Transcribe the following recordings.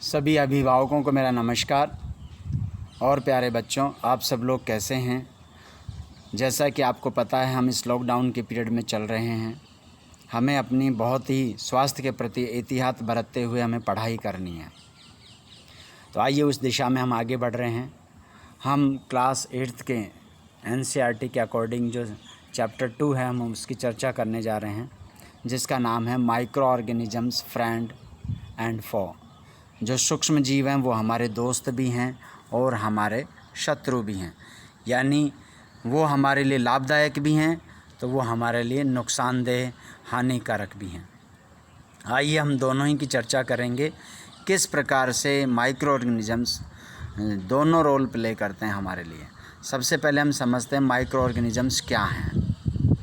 सभी अभिभावकों को मेरा नमस्कार। और प्यारे बच्चों, आप सब लोग कैसे हैं? जैसा कि आपको पता है, हम इस लॉकडाउन के पीरियड में चल रहे हैं। हमें अपनी बहुत ही स्वास्थ्य के प्रति एहतियात बरतते हुए हमें पढ़ाई करनी है। तो आइए उस दिशा में हम आगे बढ़ रहे हैं। हम क्लास 8th के NCERT के अकॉर्डिंग जो चैप्टर 2 है, हम उसकी चर्चा करने जा रहे हैं, जिसका नाम है माइक्रो ऑर्गेनिजम्स फ्रेंड एंड फॉ। जो सूक्ष्म जीव हैं वो हमारे दोस्त भी हैं और हमारे शत्रु भी हैं, यानी वो हमारे लिए लाभदायक भी हैं तो वो हमारे लिए नुकसानदेह हानिकारक भी हैं। आइए हम दोनों ही की चर्चा करेंगे, किस प्रकार से माइक्रो ऑर्गेनिजम्स दोनों रोल प्ले करते हैं हमारे लिए। सबसे पहले हम समझते हैं माइक्रो ऑर्गेनिजम्स क्या हैं।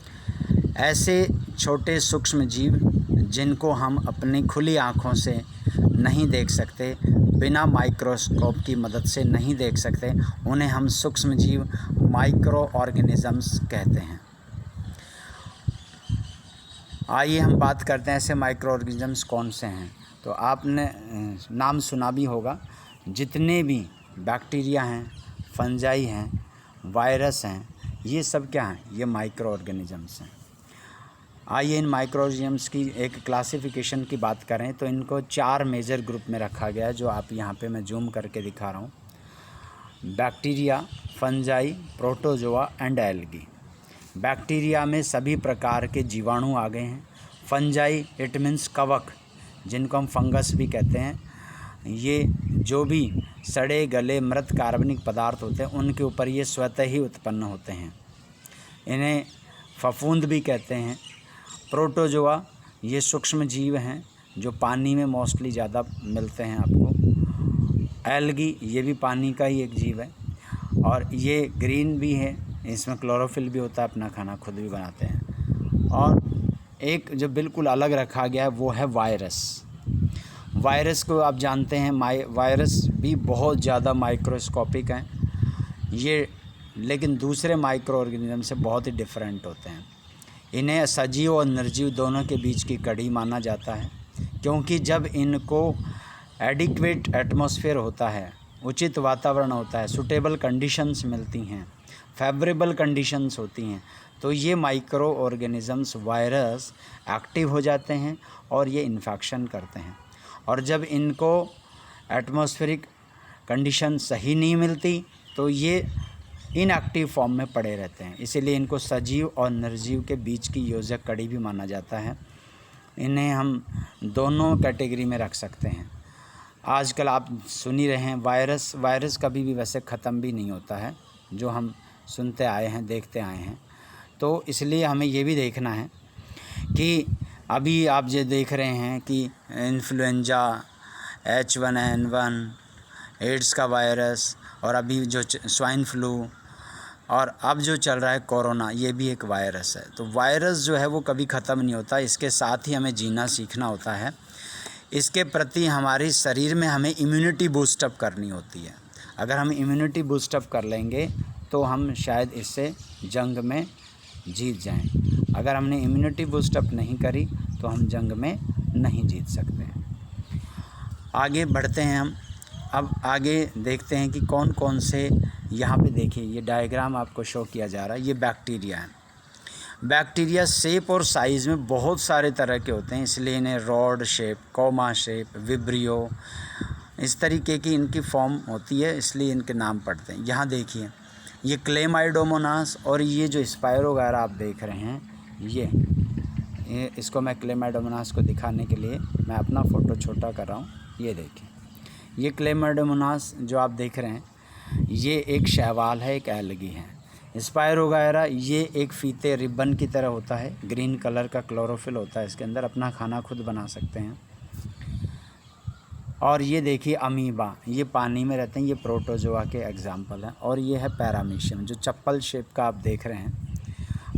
ऐसे छोटे सूक्ष्म जीव जिनको हम अपनी खुली आँखों से नहीं देख सकते, बिना माइक्रोस्कोप की मदद से नहीं देख सकते, उन्हें हम सूक्ष्म जीव माइक्रो ऑर्गेनिजम्स कहते हैं। आइए हम बात करते हैं ऐसे माइक्रो ऑर्गेनिजम्स कौन से हैं। तो आपने नाम सुना भी होगा, जितने भी बैक्टीरिया हैं, फंजाई हैं, वायरस हैं, ये सब क्या हैं? ये माइक्रो ऑर्गेनिजम्स हैं। आइए इन माइक्रो ऑर्गेनिजम्स की एक क्लासिफिकेशन की बात करें तो इनको 4 मेजर ग्रुप में रखा गया है, जो आप यहाँ पे मैं जूम करके दिखा रहा हूँ। Bacteria, fungi, protozoa and algae. Bacteria में सभी प्रकार के जीवाणु आ गए हैं। फंजाई इट मीन्स कवक, जिनको हम फंगस भी कहते हैं। ये जो भी सड़े गले मृत कार्बनिक पदार्थ होते हैं उनके ऊपर ये स्वतः ही उत्पन्न होते हैं। इन्हें फफूंद भी कहते हैं। प्रोटोजोआ ये सूक्ष्म जीव हैं जो पानी में मोस्टली ज़्यादा मिलते हैं आपको। एल्गी ये भी पानी का ही एक जीव है और ये ग्रीन भी है, इसमें क्लोरोफिल भी होता है, अपना खाना खुद भी बनाते हैं। और एक जो बिल्कुल अलग रखा गया है वो है वायरस। वायरस को आप जानते हैं, वायरस भी बहुत ज़्यादा माइक्रोस्कोपिक हैं ये, लेकिन दूसरे माइक्रो ऑर्गेनिज्म से बहुत ही डिफरेंट होते हैं। इन्हें सजीव और निर्जीव दोनों के बीच की कड़ी माना जाता है, क्योंकि जब इनको एडिक्वेट एटमॉस्फेयर होता है, उचित वातावरण होता है, सूटेबल कंडीशंस मिलती हैं, फेवरेबल कंडीशंस होती हैं, तो ये माइक्रो ऑर्गेनिजम्स वायरस एक्टिव हो जाते हैं और ये इन्फेक्शन करते हैं। और जब इनको एटमॉस्फेरिक कंडीशन सही नहीं मिलती तो ये इनएक्टिव फॉर्म में पड़े रहते हैं। इसीलिए इनको सजीव और निर्जीव के बीच की योजक कड़ी भी माना जाता है। इन्हें हम दोनों कैटेगरी में रख सकते हैं। आजकल आप सुन ही रहे हैं, वायरस कभी भी वैसे ख़त्म भी नहीं होता है, जो हम सुनते आए हैं, देखते आए हैं। तो इसलिए हमें ये भी देखना है कि अभी आप जो देख रहे हैं कि इन्फ्लुएंजा, H1N1, एड्स का वायरस, और अभी जो स्वाइन फ्लू, और अब जो चल रहा है कोरोना, ये भी एक वायरस है। तो वायरस जो है वो कभी ख़त्म नहीं होता, इसके साथ ही हमें जीना सीखना होता है। इसके प्रति हमारे शरीर में हमें इम्यूनिटी बूस्टअप करनी होती है। अगर हम इम्यूनिटी बूस्टअप कर लेंगे तो हम शायद इससे जंग में जीत जाएं। अगर हमने इम्यूनिटी बूस्टअप नहीं करी तो हम जंग में नहीं जीत सकते हैं। आगे बढ़ते हैं हम। अब आगे देखते हैं कि कौन कौन से, यहाँ पे देखिए ये डायग्राम आपको शो किया जा रहा है, ये बैक्टीरिया है। बैक्टीरिया शेप और साइज़ में बहुत सारे तरह के होते हैं, इसलिए इन्हें rod shape, comma shape, vibrio, इस तरीके की इनकी फॉर्म होती है, इसलिए इनके नाम पड़ते हैं। यहाँ देखिए ये क्लेमाइडोमोनास, और ये जो स्पाइरो वगैरह आप देख रहे हैं, ये इसको मैं क्लेमाइडोमोनास को दिखाने के लिए मैं अपना फ़ोटो छोटा कर रहा हूँ। ये देखिए ये क्लेमाइडोमोनास जो आप देख रहे हैं, ये एक शैवाल है, एक एल्गी है। स्पाइरो वगैरह ये एक फीते रिबन की तरह होता है, ग्रीन कलर का क्लोरोफिल होता है इसके अंदर, अपना खाना खुद बना सकते हैं। और ये देखिए अमीबा, ये पानी में रहते हैं, ये प्रोटोजोआ के एग्जाम्पल हैं। और ये है पैरामीशियम, जो चप्पल शेप का आप देख रहे हैं।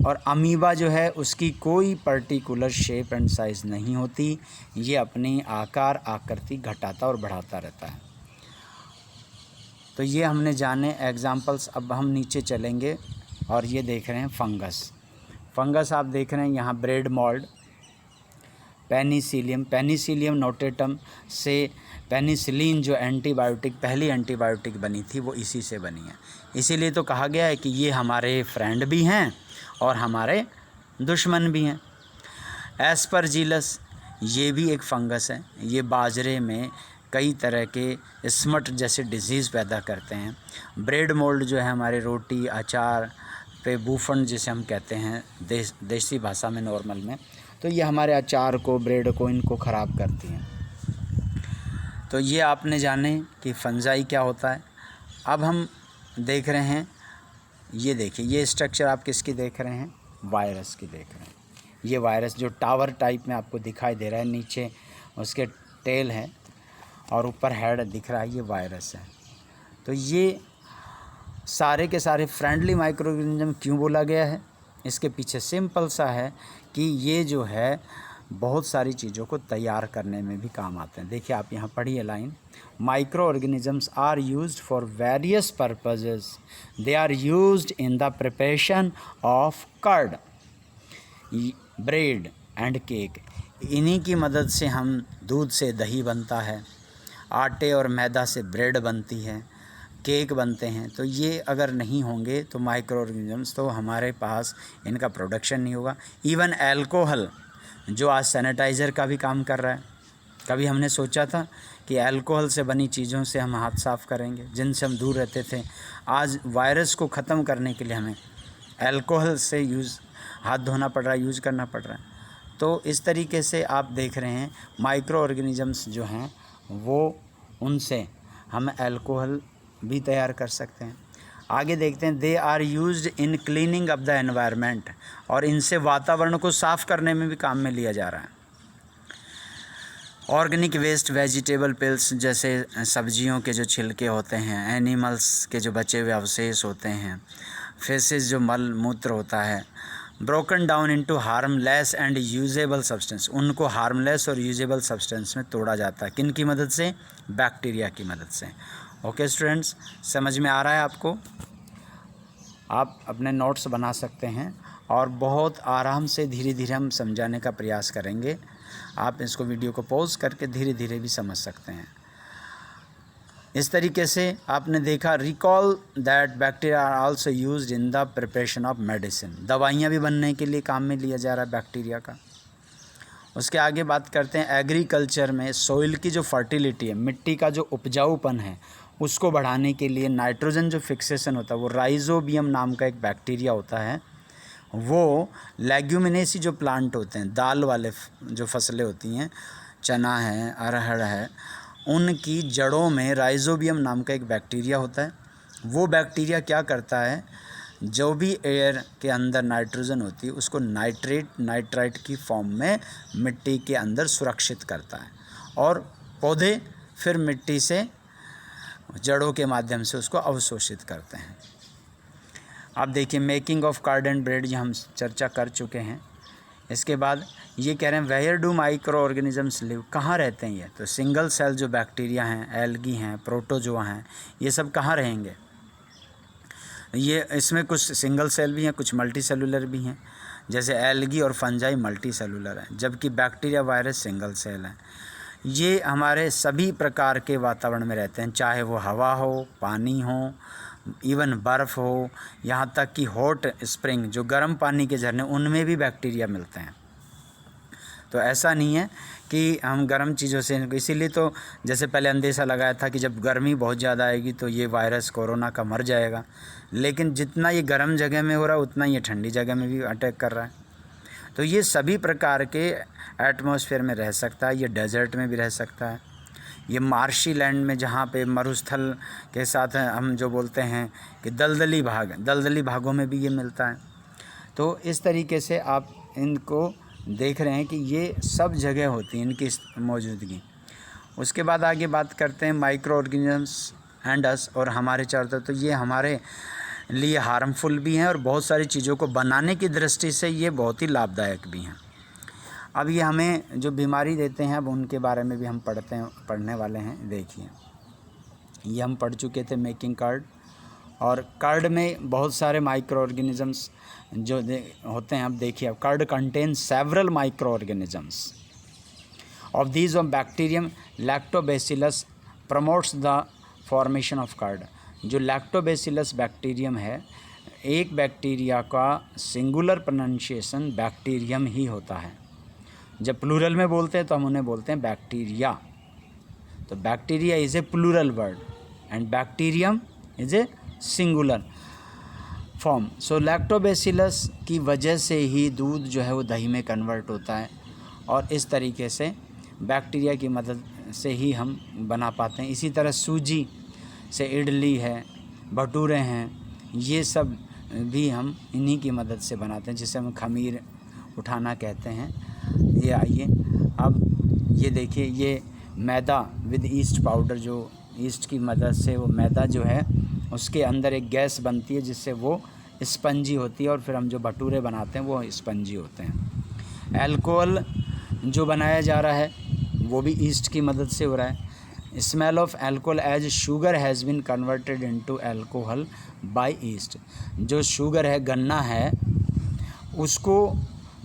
और अमीबा जो है उसकी कोई पर्टिकुलर शेप एंड साइज़ नहीं होती, ये अपनी आकार आकृति घटाता और बढ़ाता रहता है। तो ये हमने जाने एग्जाम्पल्स। अब हम नीचे चलेंगे और ये देख रहे हैं फंगस। फंगस आप देख रहे हैं यहाँ ब्रेड मोल्ड, पेनिसिलियम नोटेटम से पेनिसिलिन जो एंटीबायोटिक पहली एंटीबायोटिक बनी थी वो इसी से बनी है। इसीलिए तो कहा गया है कि ये हमारे फ्रेंड भी हैं और हमारे दुश्मन भी हैं। एस्परजिलस ये भी एक फंगस है। ये बाजरे में कई तरह के स्मट जैसे डिजीज़ पैदा करते हैं। ब्रेड मोल्ड जो है हमारे रोटी अचार पे बूफन जिसे हम कहते हैं देसी भाषा में नॉर्मल में, तो ये हमारे अचार को ब्रेड को इनको ख़राब करती हैं। तो ये आपने जाने कि फंजाई क्या होता है। अब हम देख रहे हैं, ये देखिए ये स्ट्रक्चर आप किसकी देख रहे हैं, वायरस की देख रहे हैं। ये वायरस जो टावर टाइप में आपको दिखाई दे रहा है, नीचे उसके टेल है और ऊपर हेड दिख रहा है, ये वायरस है। तो ये सारे के सारे फ्रेंडली माइक्रो ऑर्गेनिज्म क्यों बोला गया है, इसके पीछे सिंपल सा है कि ये जो है बहुत सारी चीज़ों को तैयार करने में भी काम आते हैं। देखिए आप यहाँ पढ़िए line, micro organisms are used for various purposes, they are used in the preparation of curd, bread and cake. इन्हीं की मदद से हम दूध से दही बनता है, आटे और मैदा से ब्रेड बनती है, केक बनते हैं। तो ये अगर नहीं होंगे तो माइक्रो ऑर्गेनिजम्स, तो हमारे पास इनका प्रोडक्शन नहीं होगा। इवन एल्कोहल जो आज सैनिटाइज़र का भी काम कर रहा है, कभी हमने सोचा था कि अल्कोहल से बनी चीज़ों से हम हाथ साफ़ करेंगे जिनसे हम दूर रहते थे। आज वायरस को ख़त्म करने के लिए हमें अल्कोहल से हाथ धोना पड़ रहा है, यूज़ करना पड़ रहा है। तो इस तरीके से आप देख रहे हैं माइक्रो ऑर्गेनिजम्स जो हैं वो उनसे हम अल्कोहल भी तैयार कर सकते हैं। आगे देखते हैं, they are used in cleaning up the environment, और इनसे वातावरण को साफ़ करने में भी काम में लिया जा रहा है। ऑर्गेनिक वेस्ट, वेजिटेबल पिल्स जैसे सब्जियों के जो छिलके होते हैं, एनिमल्स के जो बचे हुए अवशेष होते हैं, फेसेस जो मल मूत्र होता है, broken down into harmless and usable substance, उनको हार्मलेस और यूजेबल सब्सटेंस में तोड़ा जाता है। किन की मदद से, बैक्टीरिया की मदद से। ओके स्टूडेंट्स, समझ में आ रहा है आपको? आप अपने नोट्स बना सकते हैं और बहुत आराम से धीरे धीरे हम समझाने का प्रयास करेंगे। आप इसको वीडियो को पॉज करके धीरे धीरे भी समझ सकते हैं। इस तरीके से आपने देखा, recall that bacteria are also used in the preparation of medicine, दवाइयाँ भी बनने के लिए काम में लिया जा रहा है बैक्टीरिया का। उसके आगे बात करते हैं, एग्रीकल्चर में सॉइल की जो फर्टिलिटी है, मिट्टी का जो उपजाऊपन है, उसको बढ़ाने के लिए नाइट्रोजन जो फिक्सेशन होता है, वो राइजोबियम नाम का एक बैक्टीरिया होता है। वो लेग्यूमिनेसी जो प्लांट होते हैं, दाल वाले जो फसलें होती हैं, चना है, अरहर है, उनकी जड़ों में राइजोबियम नाम का एक बैक्टीरिया होता है। वो बैक्टीरिया क्या करता है, जो भी एयर के अंदर नाइट्रोजन होती है उसको नाइट्राइट की फॉर्म में मिट्टी के अंदर सुरक्षित करता है, और पौधे फिर मिट्टी से जड़ों के माध्यम से उसको अवशोषित करते हैं। अब देखिए, making of card and bread, ये हम चर्चा कर चुके हैं। इसके बाद ये कह रहे हैं, where do micro organisms live, कहाँ रहते हैं ये? तो सिंगल सेल जो बैक्टीरिया हैं, एल्गी हैं, प्रोटोजोआ हैं, ये सब कहाँ रहेंगे? ये इसमें कुछ सिंगल सेल भी हैं, कुछ मल्टी सेलुलर भी हैं। जैसे एल्गी और फंजाई मल्टी सेलुलर हैं, जबकि बैक्टीरिया वायरस सिंगल सेल हैं। ये हमारे सभी प्रकार के वातावरण में रहते हैं, चाहे वो हवा हो, पानी हो, इवन बर्फ़ हो, यहाँ तक कि हॉट स्प्रिंग जो गर्म पानी के झरने, उनमें भी बैक्टीरिया मिलते हैं। तो ऐसा नहीं है कि हम गर्म चीज़ों से, इसीलिए तो जैसे पहले अंदेशा लगाया था कि जब गर्मी बहुत ज़्यादा आएगी तो ये वायरस कोरोना का मर जाएगा, लेकिन जितना ये गर्म जगह में हो रहा है उतना ये ठंडी जगह में भी अटैक कर रहा है। तो ये सभी प्रकार के एटमॉस्फेयर में रह सकता है, ये डेजर्ट में भी रह सकता है, ये मार्शी लैंड में जहाँ पे मरुस्थल के साथ हम जो बोलते हैं कि दलदली भागों में भी ये मिलता है। तो इस तरीके से आप इनको देख रहे हैं कि ये सब जगह होती है इनकी मौजूदगी। उसके बाद आगे बात करते हैं माइक्रो ऑर्गेनिजम्स एंड अस, और हमारे चारों तरफ। तो ये हमारे लिए हार्मफुल भी हैं और बहुत सारी चीज़ों को बनाने की दृष्टि से ये बहुत ही लाभदायक भी हैं। अब ये हमें जो बीमारी देते हैं, अब उनके बारे में भी हम पढ़ने वाले हैं। देखिए, ये हम पढ़ चुके थे मेकिंग कार्ड, और कार्ड में बहुत सारे माइक्रो ऑर्गेनिजम्स जो होते हैं। अब देखिए, अब curd contain several micro organisms, of these of bacterium lactobacillus promotes the formation of curd. जो लैक्टोबैसिलस बैक्टीरियम है, एक बैक्टीरिया का सिंगुलर प्रोनाउंसिएशन बैक्टीरियम ही होता है। जब प्लूरल में बोलते हैं तो हम उन्हें बोलते हैं बैक्टीरिया। तो bacteria is a plural word and bacterium is a singular form. So lactobacillus की वजह से ही दूध जो है वो दही में कन्वर्ट होता है, और इस तरीके से बैक्टीरिया की मदद से ही हम बना पाते हैं। इसी तरह सूजी से इडली है, भटूरे हैं, ये सब भी हम इन्हीं की मदद से बनाते हैं, जिसे हम खमीर उठाना कहते हैं। ये आइए अब ये देखिए, ये मैदा विद ईस्ट पाउडर, जो ईस्ट की मदद से वो मैदा जो है उसके अंदर एक गैस बनती है जिससे वो स्पंजी होती है, और फिर हम जो भटूरे बनाते हैं वो स्पंजी होते हैं। अल्कोहल जो बनाया जा रहा है वो भी ईस्ट की मदद से हो रहा है। Smell of alcohol as sugar has been converted into alcohol by yeast. जो शुगर है, गन्ना है, उसको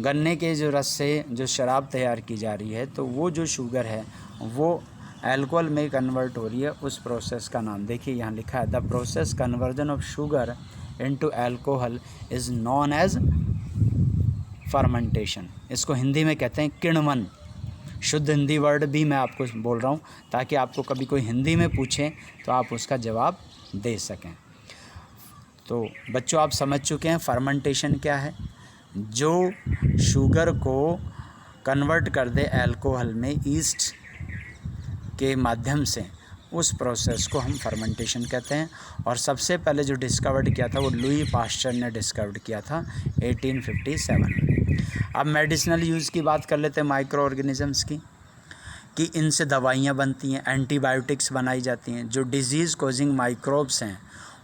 गन्ने के जो रस से जो शराब तैयार की जा रही है, तो वो जो शुगर है वो अल्कोहल में कन्वर्ट हो रही है। उस प्रोसेस का नाम देखिए यहाँ लिखा है, the process conversion of sugar into alcohol is known as fermentation. इसको हिंदी में कहते हैं किण्वन। शुद्ध हिंदी वर्ड भी मैं आपको बोल रहा हूँ ताकि आपको कभी कोई हिंदी में पूछे तो आप उसका जवाब दे सकें। तो बच्चों, आप समझ चुके हैं फर्मेंटेशन क्या है। जो शुगर को कन्वर्ट कर दे अल्कोहल में ईस्ट के माध्यम से, उस प्रोसेस को हम फर्मेंटेशन कहते हैं। और सबसे पहले जो डिस्कवर्ड किया था वो लुई पास्चर ने डिस्कवर्ड किया था 1857। अब मेडिसिनल यूज़ की बात कर लेते हैं माइक्रो ऑर्गेनिज़म्स की, कि इनसे दवाइयाँ बनती हैं, एंटीबायोटिक्स बनाई जाती हैं। जो डिजीज़ कॉजिंग माइक्रोब्स हैं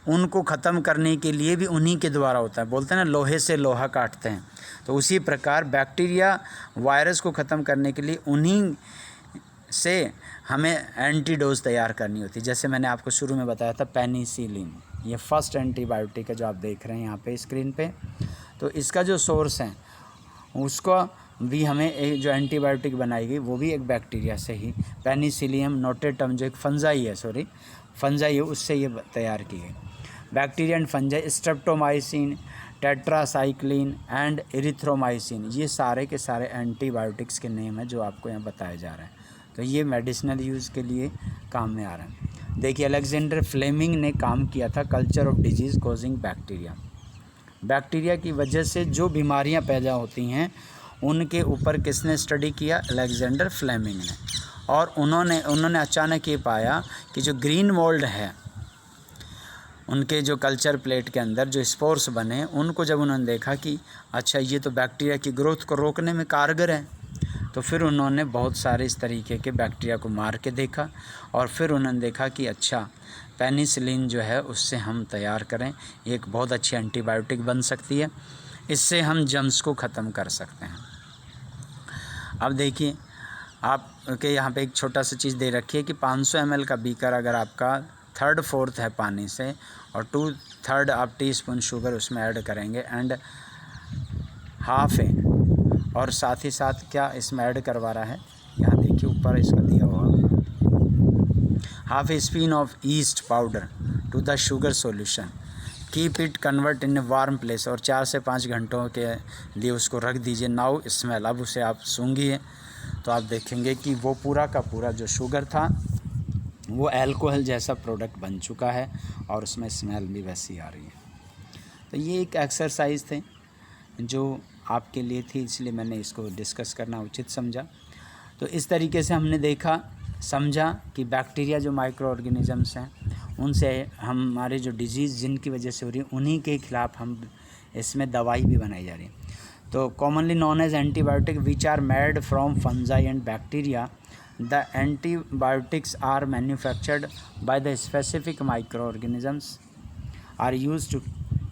उनको ख़त्म करने के लिए भी उन्हीं के द्वारा होता है। बोलते हैं ना, लोहे से लोहा काटते हैं। तो उसी प्रकार बैक्टीरिया वायरस को ख़त्म करने के लिए उन्हीं से हमें एंटीडोज तैयार करनी होती है। जैसे मैंने आपको शुरू में बताया था पेनिसिलिन, ये फर्स्ट एंटीबायोटिक है जो आप देख रहे हैं यहाँ पे स्क्रीन पे। तो इसका जो सोर्स है उसको भी हमें एक जो एंटीबायोटिक बनाई गई वो भी एक बैक्टीरिया से ही, पेनिसिलियम नोटेटम जो एक फंजाई है, फंजाई है, उससे ये तैयार की गई। Bacteria and fungi, streptomycin, tetracycline and erythromycin, ये सारे के सारे एंटीबायोटिक्स के नेम हैं जो आपको यहाँ बताए जा रहे हैं। तो ये मेडिसिनल यूज़ के लिए काम में आ रहा है। देखिए, अलेक्जेंडर फ्लेमिंग ने काम किया था culture of disease causing bacteria. Bacteria की वजह से जो बीमारियां पैदा होती हैं उनके ऊपर किसने स्टडी किया? अलेक्जेंडर फ्लेमिंग ने। और उन्होंने अचानक ये पाया कि जो ग्रीन मोल्ड है उनके जो कल्चर प्लेट के अंदर जो स्पोर्स बने, उनको जब उन्होंने देखा कि अच्छा ये तो बैक्टीरिया की ग्रोथ को रोकने में कारगर है, तो फिर उन्होंने बहुत सारे इस तरीके के बैक्टीरिया को मार के देखा, और फिर उन्होंने देखा कि अच्छा पेनिसिलिन जो है उससे हम तैयार करें, एक बहुत अच्छी एंटीबायोटिक बन सकती है, इससे हम जर्म्स को ख़त्म कर सकते हैं। अब देखिए, आपके यहाँ पे एक छोटा सा चीज़ दे रखी है कि 500 ml का बीकर अगर आपका 3/4 है पानी से, और 2/3 आप टीस्पून शुगर उसमें ऐड करेंगे एंड हाफ है, और साथ ही साथ क्या इसमें ऐड करवा रहा है, यहाँ देखिए ऊपर इसका दिया हुआ, half a spoon of yeast powder to the sugar solution, keep it convert in a warm place, और 4 से 5 घंटों के लिए उसको रख दीजिए। नाउ स्मेल, अब उसे आप सूंघिए तो आप देखेंगे कि वो पूरा का पूरा जो शुगर था वो अल्कोहल जैसा प्रोडक्ट बन चुका है, और उसमें स्मेल भी वैसी आ रही है। तो ये एक एक्सरसाइज थे जो आपके लिए थी, इसलिए मैंने इसको डिस्कस करना उचित समझा। तो इस तरीके से हमने देखा, समझा कि बैक्टीरिया जो माइक्रो ऑर्गेनिज़म्स हैं उनसे हमारे जो डिजीज़ जिनकी वजह से हो रही है उन्हीं के ख़िलाफ़ हम इसमें दवाई भी बनाई जा रही है। तो commonly known as antibiotic which are made from fungi and bacteria, the antibiotics are manufactured by the specific micro organisms are use to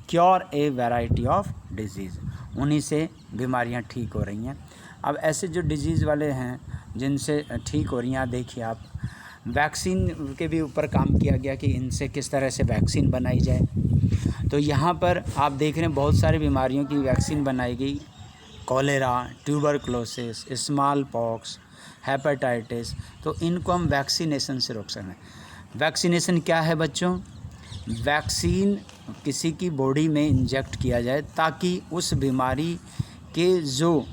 cure a variety of disease. उन्हीं से बीमारियां ठीक हो रही हैं। अब ऐसे जो डिजीज़ वाले हैं जिनसे ठीक हो रही हैं, देखिए आप, वैक्सीन के भी ऊपर काम किया गया कि इनसे किस तरह से वैक्सीन बनाई जाए। तो यहाँ पर आप देख रहे हैं बहुत सारी बीमारियों की वैक्सीन बनाई गई, cholera, tuberculosis, small pox, hepatitis, तो इनको हम वैक्सीनेशन से रोक सकते हैं। वैक्सीनेशन क्या है बच्चों? वैक्सीन किसी की बॉडी में इंजेक्ट किया जाए ताकि उस बीमारी के जो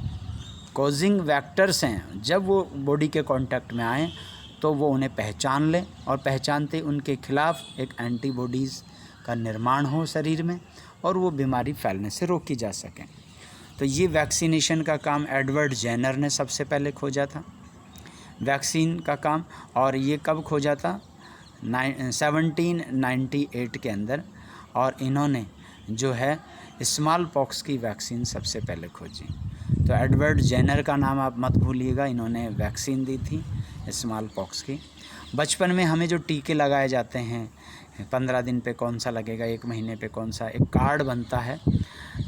कॉजिंग वेक्टर्स हैं, जब वो बॉडी के कांटेक्ट में आएँ तो वो उन्हें पहचान लें और पहचानते उनके खिलाफ एक एंटीबॉडीज़ का निर्माण हो शरीर में और वो बीमारी फैलने से रोकी जा सके। तो ये वैक्सीनेशन का काम एडवर्ड जेनर ने सबसे पहले खोजा था, वैक्सीन का काम। और ये कब खोजा था? 1798 के अंदर। और इन्होंने जो है स्मॉल पॉक्स की वैक्सीन सबसे पहले खोजी। तो एडवर्ड जेनर का नाम आप मत भूलिएगा, इन्होंने वैक्सीन दी थी स्मॉल पॉक्स की। बचपन में हमें जो टीके लगाए जाते हैं, 15 दिन पे कौन सा लगेगा, 1 महीने पे कौन सा, एक कार्ड बनता है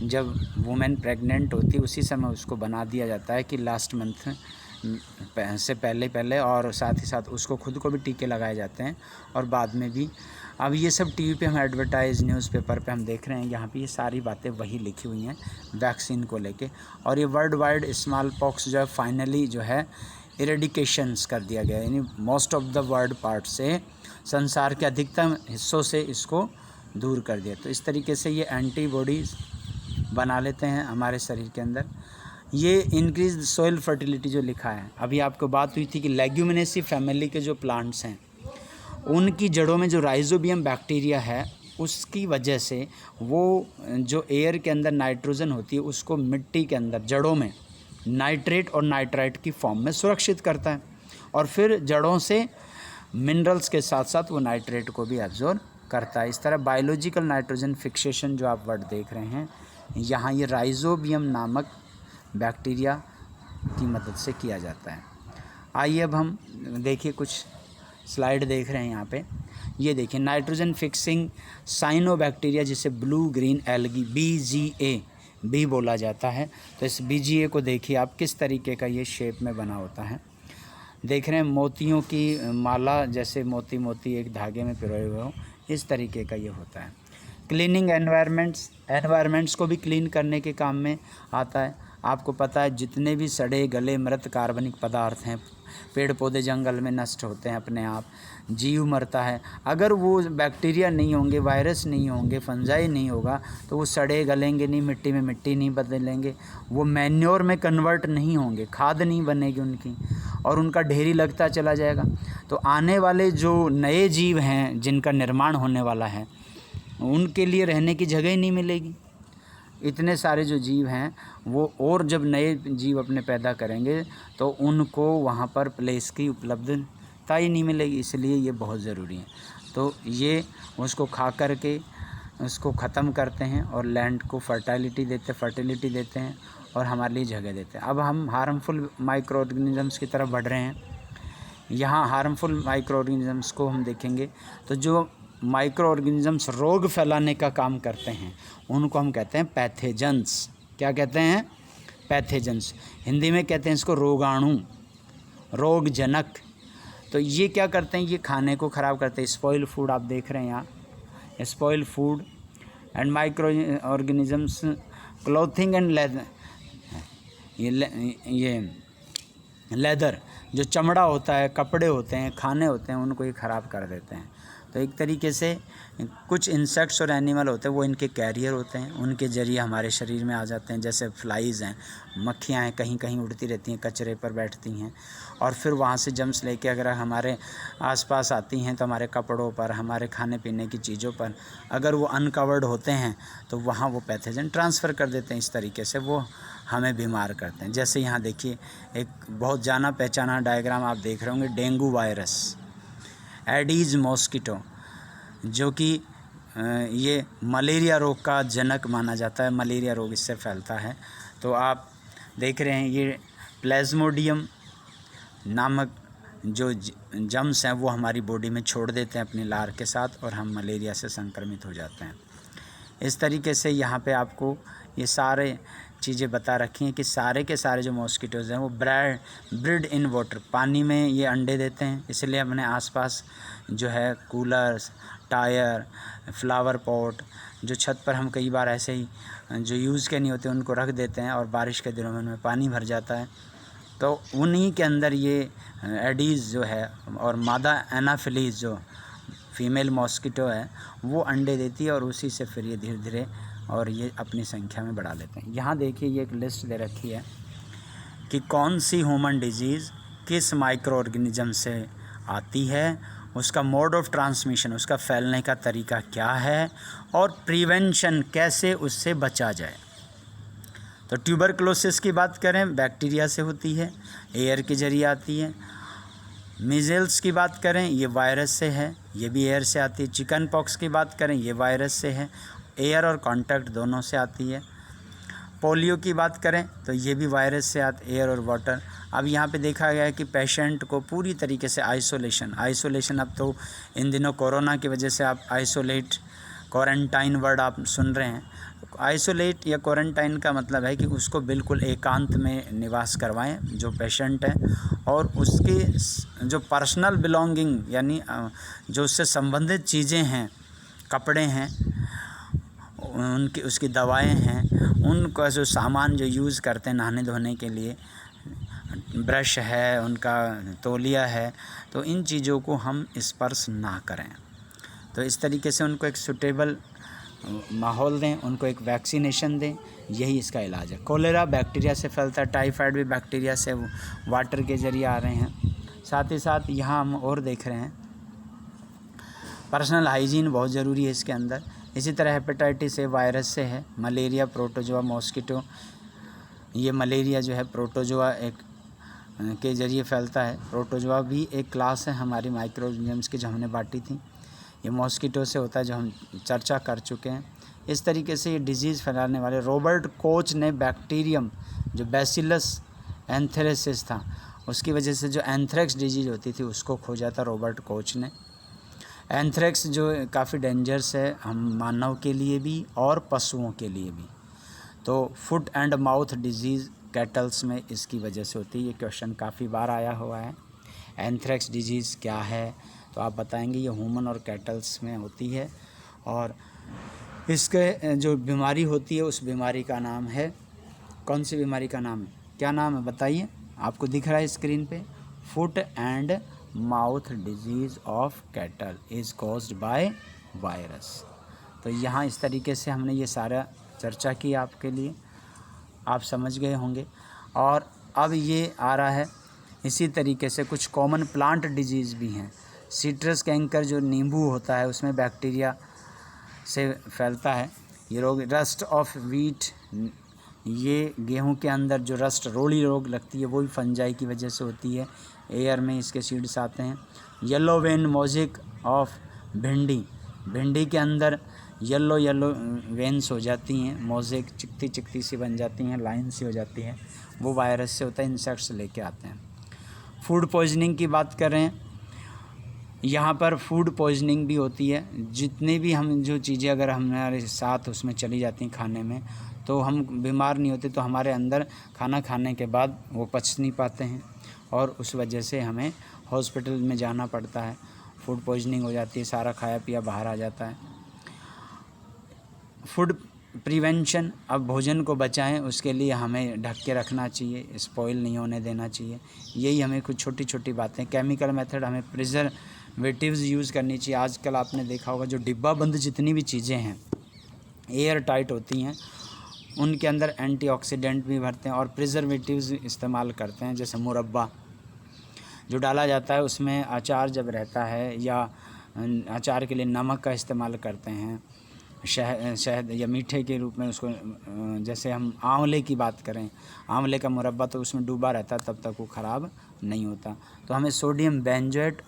जब वुमेन प्रेग्नेंट होती है उसी समय उसको बना दिया जाता है कि लास्ट मंथ से पहले और साथ ही साथ उसको खुद को भी टीके लगाए जाते हैं और बाद में भी। अब ये सब टीवी पे हम एडवर्टाइज, न्यूज़पेपर पे हम देख रहे हैं, यहाँ पे ये सारी बातें वही लिखी हुई हैं वैक्सीन को लेके। और ये वर्ल्ड वाइड स्मॉल पॉक्स जो है फाइनली जो है इरेडिकेशंस कर दिया गया, यानी most of the world part से, संसार के अधिकतम हिस्सों से इसको दूर कर दिया। तो इस तरीके से ये एंटीबॉडीज़ बना लेते हैं हमारे शरीर के अंदर। ये इंक्रीज सोइल फर्टिलिटी जो लिखा है, अभी आपको बात हुई थी कि लेग्यूमिनेसी फैमिली के जो प्लांट्स हैं उनकी जड़ों में जो राइजोबियम बैक्टीरिया है उसकी वजह से वो जो एयर के अंदर नाइट्रोजन होती है उसको मिट्टी के अंदर जड़ों में नाइट्रेट और नाइट्राइट की फॉर्म में सुरक्षित करता है और फिर जड़ों से मिनरल्स के साथ साथ वो नाइट्रेट को भी एब्जॉर्ब करता है। इस तरह बायोलॉजिकल नाइट्रोजन फिक्सेशन जो आप वर्ड देख रहे हैं यहाँ, ये राइजोबियम नामक बैक्टीरिया की मदद से किया जाता है। आइए अब हम देखिए, कुछ स्लाइड देख रहे हैं यहाँ पे। ये देखिए नाइट्रोजन फिक्सिंग साइनोबैक्टीरिया, जिसे ब्लू ग्रीन एल्गी BGA भी बोला जाता है। तो इस BGA को देखिए आप किस तरीके का ये शेप में बना होता है। देख रहे हैं मोतियों की माला, जैसे मोती मोती एक धागे में पिरोए हुए हो, इस तरीके का ये होता है। क्लीनिंग एनवायरनमेंट्स को भी क्लीन करने के काम में आता है। आपको पता है जितने भी सड़े गले मृत कार्बनिक पदार्थ हैं, पेड़ पौधे जंगल में नष्ट होते हैं अपने आप, जीव मरता है। अगर वो बैक्टीरिया नहीं होंगे, वायरस नहीं होंगे, फंजाई नहीं होगा तो वो सड़े गलेंगे नहीं, मिट्टी में मिट्टी नहीं बदलेंगे, वो मैन्योर में कन्वर्ट नहीं होंगे, खाद नहीं बनेगी उनकी और उनका ढेरी लगता चला जाएगा। तो आने वाले जो नए जीव हैं जिनका निर्माण होने वाला है उनके लिए रहने की जगह ही नहीं मिलेगी। इतने सारे जो जीव हैं वो, और जब नए जीव अपने पैदा करेंगे तो उनको वहाँ पर प्लेस की उपलब्धता ही नहीं मिलेगी, इसलिए ये बहुत ज़रूरी है। तो ये उसको खा कर के उसको ख़त्म करते हैं और लैंड को फर्टिलिटी देते हैं और हमारे लिए जगह देते हैं। अब हम हार्मफुल माइक्रो ऑर्गेनिज़म्स की तरफ बढ़ रहे हैं। यहाँ हार्मफुल माइक्रो ऑर्गेनिज़म्स को हम देखेंगे तो जो माइक्रो ऑर्गेनिज़म्स रोग फैलाने का काम करते हैं उनको हम कहते हैं पैथेजेंस। क्या कहते हैं? पैथेजेंस। हिंदी में कहते हैं इसको रोगाणु, रोगजनक। तो ये क्या करते हैं? ये खाने को ख़राब करते हैं। स्पॉइल फूड आप देख रहे हैं यहाँ, spoil food and micro organisms clothing and leather. ये लेदर जो चमड़ा होता है, कपड़े होते हैं, खाने होते हैं, उनको ये ख़राब कर देते हैं। तो एक तरीके से कुछ इंसेक्ट्स और एनिमल होते हैं वो इनके कैरियर होते हैं, उनके ज़रिए हमारे शरीर में आ जाते हैं। जैसे फ्लाइज़ हैं, मक्खियाँ हैं, कहीं कहीं उड़ती रहती हैं, कचरे पर बैठती हैं और फिर वहाँ से जम्स लेके अगर हमारे आसपास आती हैं तो हमारे कपड़ों पर, हमारे खाने पीने की चीज़ों पर अगर वो अनकवर्ड होते हैं तो वहाँ वो पैथोजन ट्रांसफ़र कर देते हैं। इस तरीके से वो हमें बीमार करते हैं। जैसे यहाँ देखिए एक बहुत जाना पहचाना डायग्राम आप देख रहे होंगे, डेंगू वायरस, एडीज़ मॉस्किटो, जो कि ये मलेरिया रोग का जनक माना जाता है, मलेरिया रोग इससे फैलता है। तो आप देख रहे हैं ये प्लाज्मोडियम नामक जो जम्स हैं वो हमारी बॉडी में छोड़ देते हैं अपनी लार के साथ और हम मलेरिया से संक्रमित हो जाते हैं। इस तरीके से यहाँ पे आपको ये सारे चीज़ें बता रखी हैं कि सारे के सारे जो मॉस्किटोज़ हैं वो ब्रीड इन वाटर, पानी में ये अंडे देते हैं। इसलिए अपने आसपास जो है कूलर्स, टायर, फ्लावर पॉट, जो छत पर हम कई बार ऐसे ही जो यूज़ के नहीं होते उनको रख देते हैं और बारिश के दिनों में उनमें पानी भर जाता है तो उन्हीं के अंदर ये एडीज़ जो है और मादा एनाफिलीज़ जो फीमेल मॉस्किटो है वो अंडे देती है और उसी से फिर ये धीरे धीरे और ये अपनी संख्या में बढ़ा लेते हैं। यहाँ देखिए ये एक लिस्ट दे रखी है कि कौन सी ह्यूमन डिजीज़ किस माइक्रो ऑर्गेनिज्म से आती है, उसका मोड ऑफ ट्रांसमिशन, उसका फैलने का तरीका क्या है और प्रिवेंशन कैसे उससे बचा जाए। तो ट्यूबरक्लोसिस की बात करें बैक्टीरिया से होती है, एयर के जरिए आती है। मीज़ल्स की बात करें ये वायरस से है, ये भी एयर से आती है। चिकन पॉक्स की बात करें ये वायरस से है, एयर और कांटेक्ट दोनों से आती है। पोलियो की बात करें तो ये भी वायरस से आती, एयर और वाटर। अब यहाँ पे देखा गया है कि पेशेंट को पूरी तरीके से आइसोलेशन अब तो इन दिनों कोरोना की वजह से आप आइसोलेट क्वारंटाइन वर्ड आप सुन रहे हैं। आइसोलेट या क्वारंटाइन का मतलब है कि उसको बिल्कुल एकांत में निवास करवाएं जो पेशेंट है, और उसकी जो पर्सनल बिलोंगिंग यानी जो उससे संबंधित चीज़ें हैं, कपड़े हैं, उनकी उसकी दवाएं हैं, उनका जो सामान जो यूज़ करते हैं नहाने धोने के लिए, ब्रश है, उनका तौलिया है, तो इन चीज़ों को हम स्पर्श ना करें। तो इस तरीके से उनको एक सूटेबल माहौल दें, उनको एक वैक्सीनेशन दें, यही इसका इलाज है। कोलेरा बैक्टीरिया से फैलता है, टाइफाइड भी बैक्टीरिया से वाटर के ज़रिए आ रहे हैं। साथ ही साथ यहाँ हम और देख रहे हैं पर्सनल हाइजीन बहुत ज़रूरी है इसके अंदर। इसी तरह हेपेटाइटिस ए वायरस से है, मलेरिया प्रोटोजोआ मॉस्किटो, ये मलेरिया जो है प्रोटोजोआ एक के ज़रिए फैलता है। प्रोटोजोआ भी एक क्लास है हमारी माइक्रो ऑर्गेनिजम्स की जो हमने बांटी थी। ये मॉस्किटो से होता है जो हम चर्चा कर चुके हैं। इस तरीके से ये डिजीज़ फैलाने वाले रॉबर्ट कोच ने बैक्टीरियम जो बैसिलस एंथ्रेसिस था उसकी वजह से जो एंथ्रेक्स डिजीज़ होती थी उसको खोजा था रॉबर्ट कोच ने। एंथ्रेक्स जो काफ़ी डेंजरस है हम मानव के लिए भी और पशुओं के लिए भी। तो foot and mouth disease kettles में इसकी वजह से होती है। ये क्वेश्चन काफ़ी बार आया हुआ है। एंथ्रेक्स डिजीज़ क्या है तो आप बताएंगे ये ह्यूमन और कैटल्स में होती है, और इसके जो बीमारी होती है उस बीमारी का नाम है, कौन सी बीमारी का नाम है, क्या नाम है बताइए, आपको दिख रहा है स्क्रीन पे। Foot and mouth disease of cattle is caused by virus. तो यहाँ इस तरीके से हमने ये सारा चर्चा की आपके लिए, आप समझ गए होंगे। और अब ये आ रहा है इसी तरीके से कुछ कॉमन प्लांट डिजीज़ भी हैं। सिट्रस कैंकर जो नींबू होता है उसमें बैक्टीरिया से फैलता है ये रोग। रस्ट ऑफ वीट, ये गेहूं के अंदर जो रस्ट रोड़ी रोग लगती है वो भी फंजाई की वजह से होती है, एयर में इसके सीड्स आते हैं। येलो वेन मोज़ेक ऑफ भिंडी के अंदर येलो वेन्स हो जाती हैं, मोज़ेक चिकती सी बन जाती हैं, लाइन सी हो जाती है, वो वायरस से होता है, इंसेक्ट्स लेके आते हैं। फूड पॉइजनिंग की बात करें, यहाँ पर फूड पॉइजनिंग भी होती है। जितने भी हम जो चीज़ें अगर हमारे साथ उसमें चली जाती हैं खाने में तो हम बीमार नहीं होते, तो हमारे अंदर खाना खाने के बाद वो पच नहीं पाते हैं और उस वजह से हमें हॉस्पिटल में जाना पड़ता है। फूड पॉइजनिंग हो जाती है, सारा खाया पिया बाहर आ जाता है। फूड प्रिवेंशन, अब भोजन को बचाएं उसके लिए हमें ढक के रखना चाहिए, स्पॉइल नहीं होने देना चाहिए। यही हमें कुछ छोटी छोटी बातें। केमिकल मेथड, हमें प्रिजर्वेटिव्स यूज़ करनी चाहिए। आजकल आपने देखा होगा जो डिब्बा बंद जितनी भी चीज़ें हैं एयर टाइट होती हैं, उनके अंदर एंटीऑक्सीडेंट भी भरते हैं और प्रिजर्वेटिव्स इस्तेमाल करते हैं। जैसे मुरब्बा जो डाला जाता है उसमें अचार जब रहता है या अचार के लिए नमक का इस्तेमाल करते हैं, शहद या मीठे के रूप में उसको, जैसे हम आंवले की बात करें, आंवले का मुरब्बा तो उसमें डूबा रहता है तब तक वो ख़राब नहीं होता। तो हमें सोडियम बेंजोएट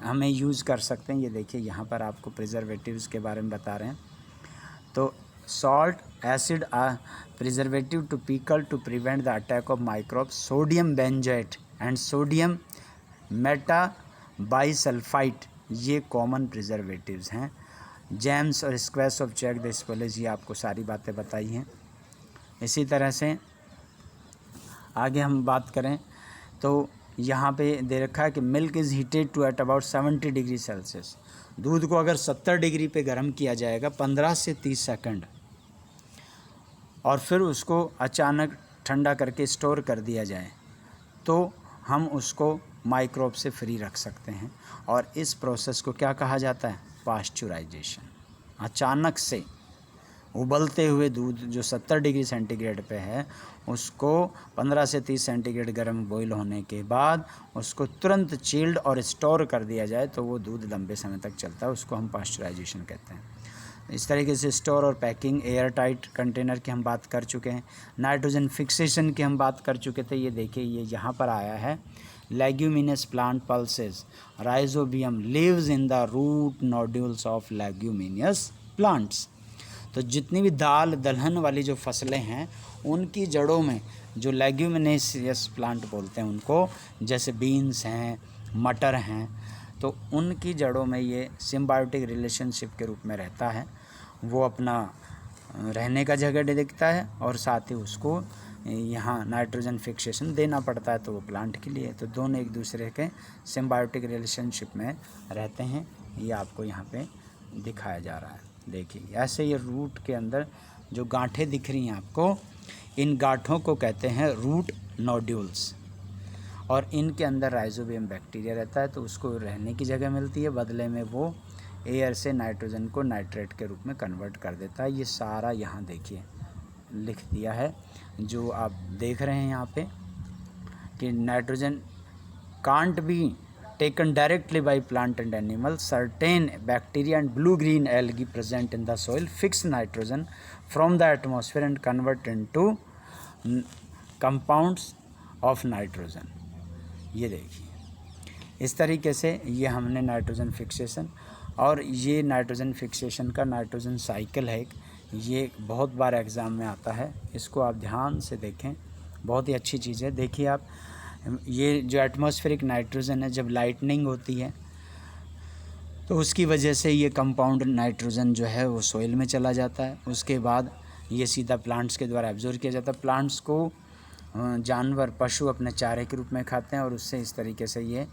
हमें यूज़ कर सकते हैं। ये देखिए यहाँ पर आपको प्रिजर्वेटिव्स के बारे में बता रहे हैं। तो salt, acid preservative to pickle to prevent the attack of microbes, sodium benzoate and sodium metabisulphite, ये कॉमन प्रिजर्वेटिव्स हैं। जैम्स और squash of check the spoilage, ये आपको सारी बातें बताई हैं। इसी तरह से आगे हम बात करें तो यहाँ पे दे रखा है कि milk is heated to at about 70 degree Celsius. दूध को अगर 70 डिग्री पे गर्म किया जाएगा 15 से 30 सेकंड, और फिर उसको अचानक ठंडा करके स्टोर कर दिया जाए तो हम उसको माइक्रोब से फ्री रख सकते हैं। और इस प्रोसेस को क्या कहा जाता है? पास्चुराइजेशन। अचानक से उबलते हुए दूध जो 70 डिग्री सेंटीग्रेड पे है, उसको 15 से 30 सेंटीग्रेड गर्म बॉईल होने के बाद उसको तुरंत चिल्ड और स्टोर कर दिया जाए तो वो दूध लंबे समय तक चलता है, उसको हम पास्चुराइजेशन कहते हैं। इस तरीके से स्टोर और पैकिंग, एयर टाइट कंटेनर की हम बात कर चुके हैं। नाइट्रोजन फिक्सेशन की हम बात कर चुके थे। ये देखिए, ये यहाँ पर आया है, leguminous plant pulses, rhizobium lives in the root nodules of leguminous plants. तो जितनी भी दाल दलहन वाली जो फसलें हैं, उनकी जड़ों में जो लेग्यूमिनेसियस प्लांट बोलते हैं उनको, जैसे बीन्स हैं, मटर हैं, तो उनकी जड़ों में ये सिम्बायोटिक रिलेशनशिप के रूप में रहता है। वो अपना रहने का जगह देखता है और साथ ही उसको यहाँ नाइट्रोजन फिक्सेशन देना पड़ता है, तो वो प्लांट के लिए। तो दोनों एक दूसरे के सिम्बायोटिक रिलेशनशिप में रहते हैं। ये आपको यहाँ पे दिखाया जा रहा है। देखिए, ऐसे ये रूट के अंदर जो गांठें दिख रही हैं आपको, इन गांठों को कहते हैं रूट नोड्यूल्स। और इनके अंदर राइजोबियम बैक्टीरिया रहता है, तो उसको रहने की जगह मिलती है, बदले में वो एयर से नाइट्रोजन को नाइट्रेट के रूप में कन्वर्ट कर देता है। ये सारा यहाँ देखिए लिख दिया है, जो आप देख रहे हैं यहाँ पे कि nitrogen can't be taken directly by plant and animal. Certain bacteria and blue-green algae present in the soil fix nitrogen from the atmosphere and convert into compounds of nitrogen. ये देखिए, इस तरीके से ये हमने नाइट्रोजन फिक्सेशन, और ये nitrogen fixation का नाइट्रोजन साइकिल है, ये बहुत बार एग्ज़ाम में आता है। इसको आप ध्यान से देखें, बहुत ही अच्छी चीज़ है। देखिए आप, ये जो एटमॉस्फेरिक नाइट्रोजन है, जब लाइटनिंग होती है तो उसकी वजह से ये कंपाउंड नाइट्रोजन जो है वो सोइल में चला जाता है। उसके बाद ये सीधा प्लांट्स के द्वारा एब्जॉर्ब किया जाता है। प्लांट्स को जानवर, पशु अपने चारे के रूप में खाते हैं, और उससे इस तरीके से ये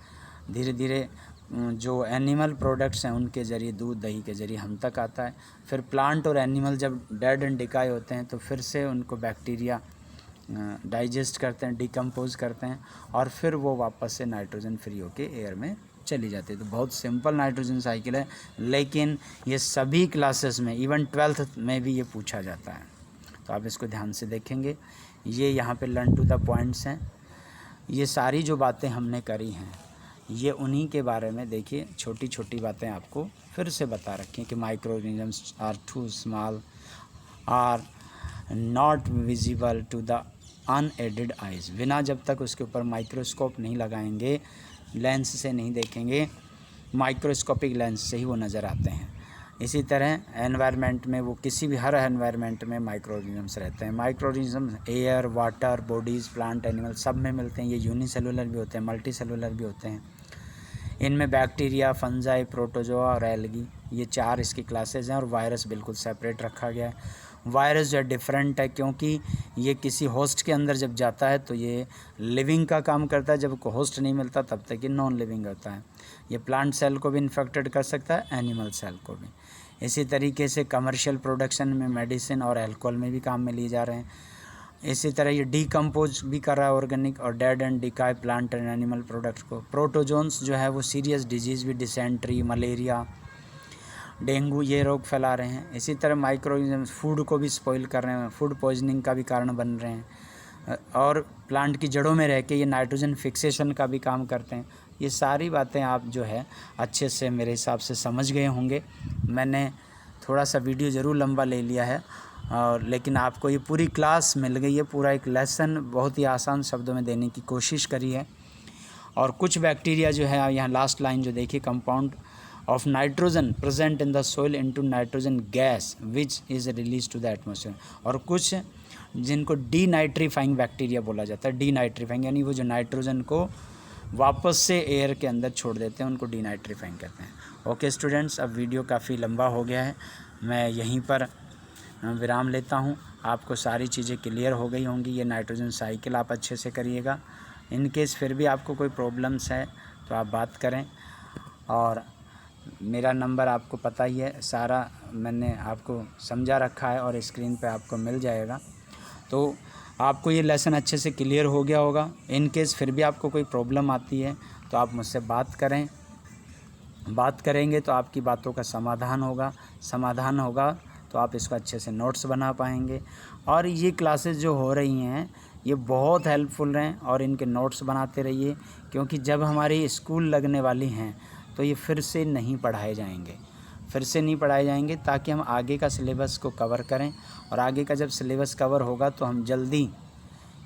धीरे धीरे जो एनिमल प्रोडक्ट्स हैं उनके ज़रिए, दूध दही के ज़रिए हम तक आता है। फिर प्लांट और एनिमल जब डेड एंड डिकाई होते हैं तो फिर से उनको बैक्टीरिया डाइजेस्ट करते हैं, डिकम्पोज करते हैं, और फिर वो वापस से नाइट्रोजन फ्री होके एयर में चली जाती है। तो बहुत सिंपल नाइट्रोजन साइकिल है, लेकिन ये सभी क्लासेस में, इवन 12th में भी ये पूछा जाता है। तो आप इसको ध्यान से देखेंगे। ये यहाँ पे लर्न टू द पॉइंट्स हैं। ये सारी जो बातें हमने करी हैं, ये उन्हीं के बारे में देखिए, छोटी छोटी बातें आपको फिर से बता रखी हैं कि micro organisms are too small, are not visible to the unaided eyes. बिना जब तक उसके ऊपर माइक्रोस्कोप नहीं लगाएंगे, लेंस से नहीं देखेंगे, माइक्रोस्कोपिक लेंस से ही वो नज़र आते हैं। इसी तरह एनवायरनमेंट में, वो किसी भी हर एनवायरनमेंट में माइक्रो ऑर्गेनिजम्स रहते हैं। Micro organisms air, water, bodies, plant, animal सब में मिलते हैं। ये यूनिसेलुलर भी होते हैं, मल्टी सेलुलर भी होते हैं। इनमें बैक्टीरिया, फंजाई, प्रोटोजोआ और एल्गी, ये 4 इसकी क्लासेज हैं। और वायरस बिल्कुल सेपरेट रखा गया है। वायरस जो है डिफरेंट है, क्योंकि ये किसी होस्ट के अंदर जब जाता है तो ये लिविंग का काम करता है, जब होस्ट नहीं मिलता तब तक ये नॉन लिविंग होता है। ये प्लांट सेल को भी इन्फेक्टेड कर सकता है, एनिमल सेल को भी। इसी तरीके से कमर्शियल प्रोडक्शन में, मेडिसिन और अल्कोहल में भी काम में लिए जा रहे हैं। इसी तरह ये डीकम्पोज भी कर रहा है ऑर्गेनिक और dead and decay plant and animal products को। प्रोटोजोन्स जो है वो सीरियस डिजीज़ भी, डिसेंट्री, मलेरिया, डेंगू, ये रोग फैला रहे हैं। इसी तरह माइक्रो ऑर्गेनिजम्स फूड को भी स्पॉइल कर रहे हैं, फूड पॉइजनिंग का भी कारण बन रहे हैं, और प्लांट की जड़ों में रह के ये नाइट्रोजन फिक्सेशन का भी काम करते हैं। ये सारी बातें आप जो है अच्छे से मेरे हिसाब से समझ गए होंगे। मैंने थोड़ा सा वीडियो ज़रूर लंबा ले लिया है, और लेकिन आपको ये पूरी क्लास मिल गई है, पूरा एक लेसन बहुत ही आसान शब्दों में देने की कोशिश करी है। और कुछ बैक्टीरिया जो है, यहाँ लास्ट लाइन जो देखिए, compound of nitrogen present in the soil into nitrogen gas which is release to the atmosphere. और कुछ जिनको डीनाइट्रीफाइंग बैक्टीरिया बोला जाता है, डीनाइट्रीफाइंग यानी वो जो नाइट्रोजन को वापस से एयर के अंदर छोड़ देते हैं, उनको डीनाइट्रीफाइंग कहते हैं। ओके स्टूडेंट्स, अब वीडियो काफ़ी लंबा हो गया है, मैं यहीं पर विराम लेता हूँ। आपको सारी चीज़ें क्लियर हो गई होंगी। ये नाइट्रोजन साइकिल आप अच्छे से करिएगा। इन केस फिर भी आपको कोई प्रॉब्लम्स है तो आप बात करें, और मेरा नंबर आपको पता ही है, सारा मैंने आपको समझा रखा है और स्क्रीन पे आपको मिल जाएगा। तो आपको ये लेसन अच्छे से क्लियर हो गया होगा। इन केस फिर भी आपको कोई प्रॉब्लम आती है तो आप मुझसे बात करें, बात करेंगे तो आपकी बातों का समाधान होगा तो आप इसको अच्छे से नोट्स बना पाएंगे। और ये क्लासेस जो हो रही हैं ये बहुत हेल्पफुल हैं और इनके नोट्स बनाते रहिए, क्योंकि जब हमारी स्कूल लगने वाली हैं तो ये फिर से नहीं पढ़ाए जाएंगे ताकि हम आगे का सिलेबस को कवर करें। और आगे का जब सिलेबस कवर होगा तो हम जल्दी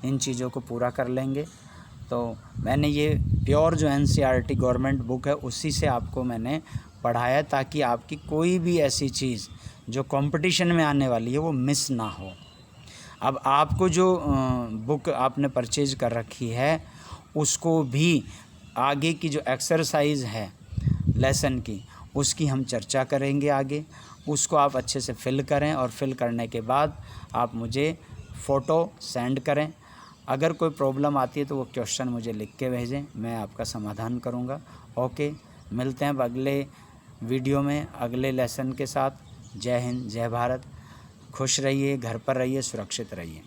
इन चीज़ों को पूरा कर लेंगे। तो मैंने ये प्योर जो NCERT गवर्नमेंट बुक है उसी से आपको मैंने पढ़ाया, ताकि आपकी कोई भी ऐसी चीज़ जो कंपटीशन में आने वाली है वो मिस ना हो। अब आपको जो बुक आपने परचेज कर रखी है उसको भी आगे की जो एक्सरसाइज है लेसन की उसकी हम चर्चा करेंगे आगे। उसको आप अच्छे से फिल करें और फिल करने के बाद आप मुझे फ़ोटो सेंड करें। अगर कोई प्रॉब्लम आती है तो वो क्वेश्चन मुझे लिख के भेजें, मैं आपका समाधान करूँगा। ओके, मिलते हैं अब अगले वीडियो में अगले लेसन के साथ। जय हिंद, जय भारत। खुश रहिए, घर पर रहिए, सुरक्षित रहिए।